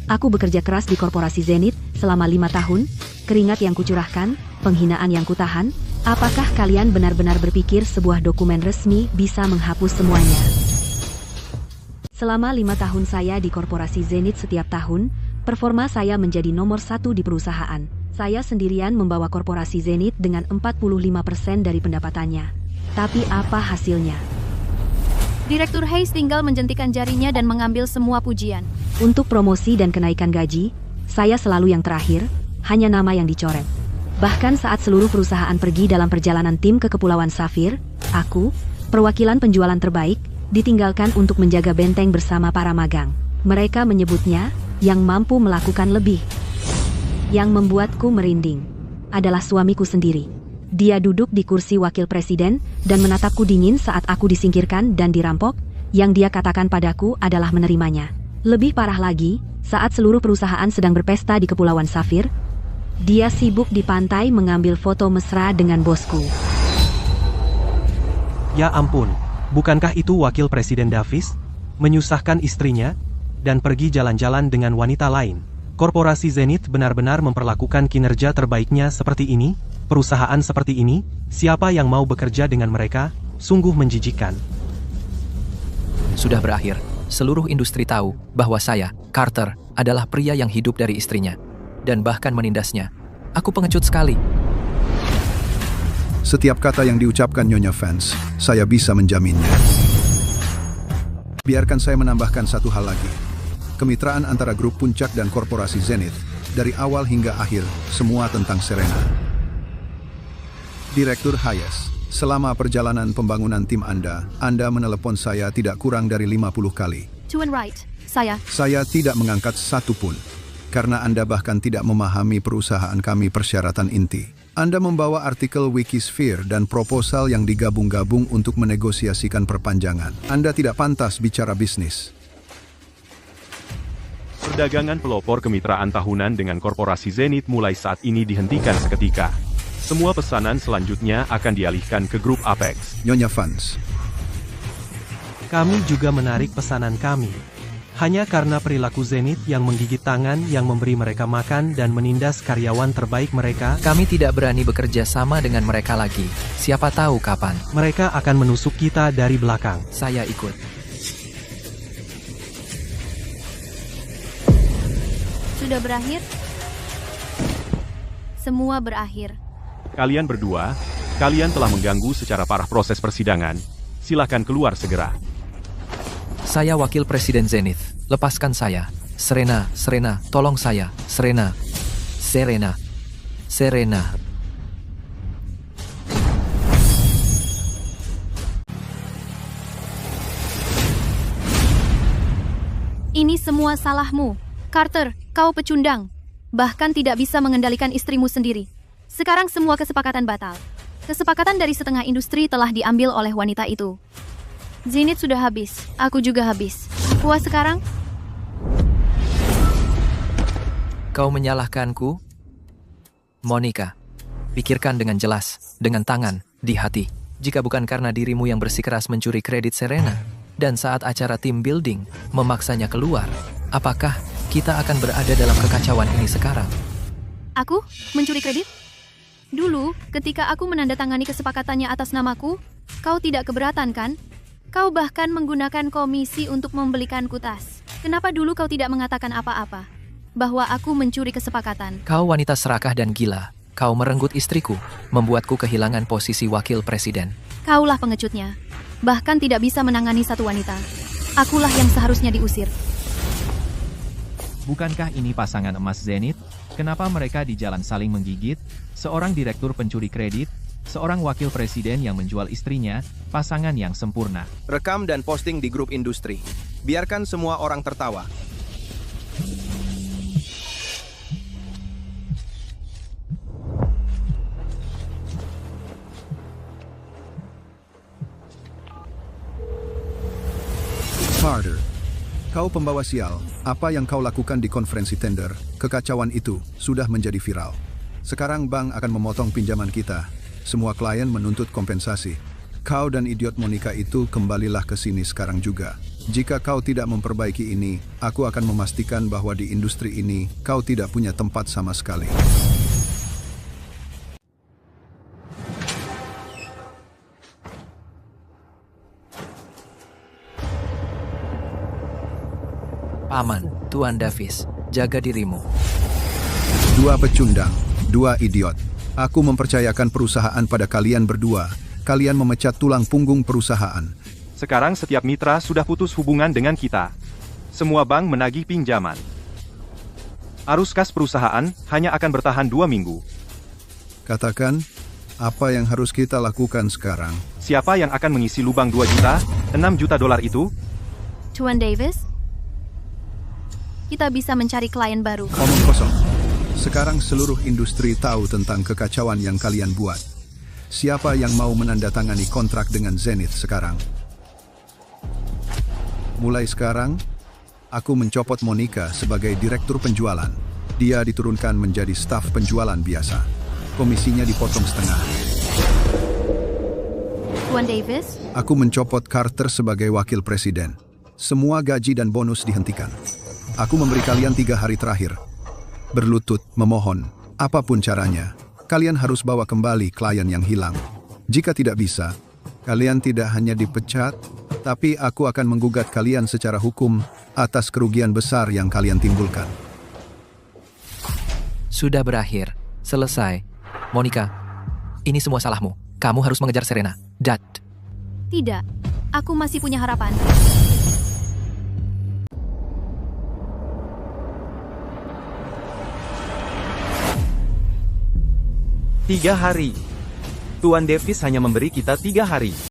Aku bekerja keras di korporasi Zenith selama 5 tahun, keringat yang kucurahkan, penghinaan yang kutahan. Apakah kalian benar-benar berpikir sebuah dokumen resmi bisa menghapus semuanya? Selama 5 tahun saya di korporasi Zenith, setiap tahun, performa saya menjadi nomor 1 di perusahaan. Saya sendirian membawa korporasi Zenith dengan 45% dari pendapatannya. Tapi apa hasilnya? Direktur Hayes tinggal menjentikan jarinya dan mengambil semua pujian. Untuk promosi dan kenaikan gaji, saya selalu yang terakhir, hanya nama yang dicoret. Bahkan saat seluruh perusahaan pergi dalam perjalanan tim ke Kepulauan Safir, aku, perwakilan penjualan terbaik, ditinggalkan untuk menjaga benteng bersama para magang. Mereka menyebutnya, yang mampu melakukan lebih. Yang membuatku merinding adalah suamiku sendiri. Dia duduk di kursi wakil presiden dan menatapku dingin saat aku disingkirkan dan dirampok. Yang dia katakan padaku adalah menerimanya. Lebih parah lagi, saat seluruh perusahaan sedang berpesta di Kepulauan Safir, dia sibuk di pantai mengambil foto mesra dengan bosku. Ya ampun, bukankah itu wakil presiden Davis? Menyusahkan istrinya dan pergi jalan-jalan dengan wanita lain. Korporasi Zenith benar-benar memperlakukan kinerja terbaiknya seperti ini? Perusahaan seperti ini, siapa yang mau bekerja dengan mereka? Sungguh menjijikkan. Sudah berakhir. Seluruh industri tahu bahwa saya, Carter, adalah pria yang hidup dari istrinya. Dan bahkan menindasnya. Aku pengecut sekali. Setiap kata yang diucapkan Nyonya Vance, saya bisa menjaminnya. Biarkan saya menambahkan satu hal lagi. Kemitraan antara grup Puncak dan korporasi Zenith, dari awal hingga akhir, semua tentang Serena. Direktur Hayes, selama perjalanan pembangunan tim Anda menelepon saya tidak kurang dari 50 kali. Tuan Wright, saya tidak mengangkat satu pun. Karena Anda bahkan tidak memahami perusahaan kami persyaratan inti. Anda membawa artikel Wikisphere dan proposal yang digabung-gabung untuk menegosiasikan perpanjangan. Anda tidak pantas bicara bisnis. Perdagangan pelopor kemitraan tahunan dengan korporasi Zenith mulai saat ini dihentikan seketika. Semua pesanan selanjutnya akan dialihkan ke grup Apex. Nyonya Vance. Kami juga menarik pesanan kami. Hanya karena perilaku Zenith yang menggigit tangan yang memberi mereka makan dan menindas karyawan terbaik mereka, Kami tidak berani bekerja sama dengan mereka lagi. Siapa tahu kapan. mereka akan menusuk kita dari belakang. Saya ikut. sudah berakhir. Semua berakhir. Kalian berdua, kalian telah mengganggu secara parah proses persidangan. Silakan keluar segera. Saya wakil presiden Zenith. Lepaskan saya. Serena, tolong saya. Serena. Ini semua salahmu. Carter, kau pecundang. Bahkan tidak bisa mengendalikan istrimu sendiri. Sekarang semua kesepakatan batal. Kesepakatan dari setengah industri telah diambil oleh wanita itu. Zenith sudah habis. Aku juga habis. Puas sekarang? Kau menyalahkanku? Monica, pikirkan dengan jelas, dengan tangan, di hati. Jika bukan karena dirimu yang bersikeras mencuri kredit Serena, dan saat acara team building memaksanya keluar, apakah kita akan berada dalam kekacauan ini sekarang? Aku? Mencuri kredit? Dulu, ketika aku menandatangani kesepakatannya atas namaku, kau tidak keberatan kan? Kau bahkan menggunakan komisi untuk membelikanku tas. Kenapa dulu kau tidak mengatakan apa-apa? Bahwa aku mencuri kesepakatan. Kau wanita serakah dan gila. Kau merenggut istriku, membuatku kehilangan posisi wakil presiden. Kaulah pengecutnya. Bahkan tidak bisa menangani satu wanita. Akulah yang seharusnya diusir. Bukankah ini pasangan emas Zenith? Kenapa mereka di jalan saling menggigit? Seorang direktur pencuri kredit, seorang wakil presiden yang menjual istrinya, pasangan yang sempurna. Rekam dan posting di grup industri. Biarkan semua orang tertawa. Carter, kau pembawa sial. Apa yang kau lakukan di konferensi tender, kekacauan itu sudah menjadi viral. Sekarang bank akan memotong pinjaman kita. Semua klien menuntut kompensasi. Kau dan idiot Monica itu kembalilah ke sini sekarang juga. Jika kau tidak memperbaiki ini, aku akan memastikan bahwa di industri ini kau tidak punya tempat sama sekali. Paman, Tuan Davis, jaga dirimu. Dua pecundang, dua idiot. Aku mempercayakan perusahaan pada kalian berdua. Kalian memecat tulang punggung perusahaan. Sekarang setiap mitra sudah putus hubungan dengan kita. Semua bank menagih pinjaman. Arus kas perusahaan hanya akan bertahan 2 minggu. Katakan, apa yang harus kita lakukan sekarang? Siapa yang akan mengisi lubang 2 juta, 6 juta dolar itu? Tuan Davis, kita bisa mencari klien baru. Omong kosong. Sekarang seluruh industri tahu tentang kekacauan yang kalian buat. Siapa yang mau menandatangani kontrak dengan Zenith sekarang? Mulai sekarang, aku mencopot Monica sebagai direktur penjualan. Dia diturunkan menjadi staf penjualan biasa. Komisinya dipotong setengah. Tuan Davis, Aku mencopot Carter sebagai wakil presiden. Semua gaji dan bonus dihentikan. Aku memberi kalian 3 hari terakhir. Berlutut, memohon, apapun caranya. Kalian harus bawa kembali klien yang hilang. Jika tidak bisa, kalian tidak hanya dipecat, tapi aku akan menggugat kalian secara hukum atas kerugian besar yang kalian timbulkan. Sudah berakhir. Selesai. Monica, ini semua salahmu. Kamu harus mengejar Serena. Dat. tidak. Aku masih punya harapan. Tiga hari. Tuan Davis hanya memberi kita 3 hari.